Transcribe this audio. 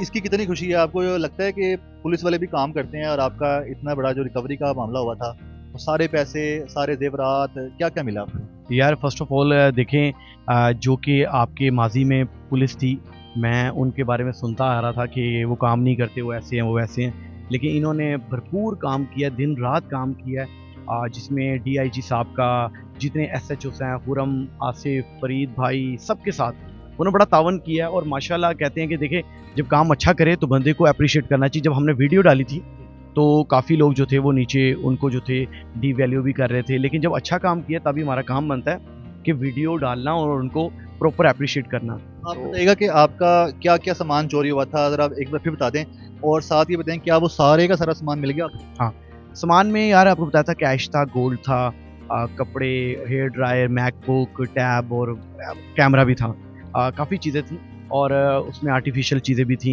इसकी कितनी खुशी है आपको? लगता है कि पुलिस वाले भी काम करते हैं और आपका इतना बड़ा जो रिकवरी का मामला हुआ था, वो सारे पैसे, सारे ज़ेवरात क्या-क्या मिला आपको? यार फ़र्स्ट ऑफ़ ऑल देखें, जो कि आपके माज़ी में पुलिस थी, मैं उनके बारे में सुनता आ रहा था कि वो काम नहीं करते, वो ऐसे हैं, वो वैसे हैं। लेकिन इन्होंने भरपूर काम किया, दिन-रात काम किया है, जिसमें डीआईजी साहब का, जितने एसएचओज़ हैं, खुरम, आसिफ, फरीद भाई, सबके साथ उन्होंने बड़ा तावन किया है। और माशाल्लाह कहते हैं कि देखिए, जब काम अच्छा करे तो बंदे को एप्रिशिएट करना चाहिए। जब हमने वीडियो डाली थी, तो काफ़ी लोग जो थे वो नीचे उनको जो थे डीवैल्यू भी कर रहे थे। लेकिन जब अच्छा काम किया तभी हमारा काम बनता है कि वीडियो डालना और उनको प्रॉपर एप्रिशिएट करना। आप तो बताइएगा कि आपका क्या-क्या सामान चोरी हुआ था? ज़रा आप एक बार फिर बता दें और साथ ही बताएँ क्या वो सारे का सारा सामान मिल गया आपको? हाँ, सामान में यार आपको बताया था, कैश था, गोल्ड था, कपड़े, हेयर ड्रायर, मैकबुक, टैब और कैमरा भी था। काफ़ी चीज़ें थी और उसमें आर्टिफ़िशियल चीज़ें भी थी।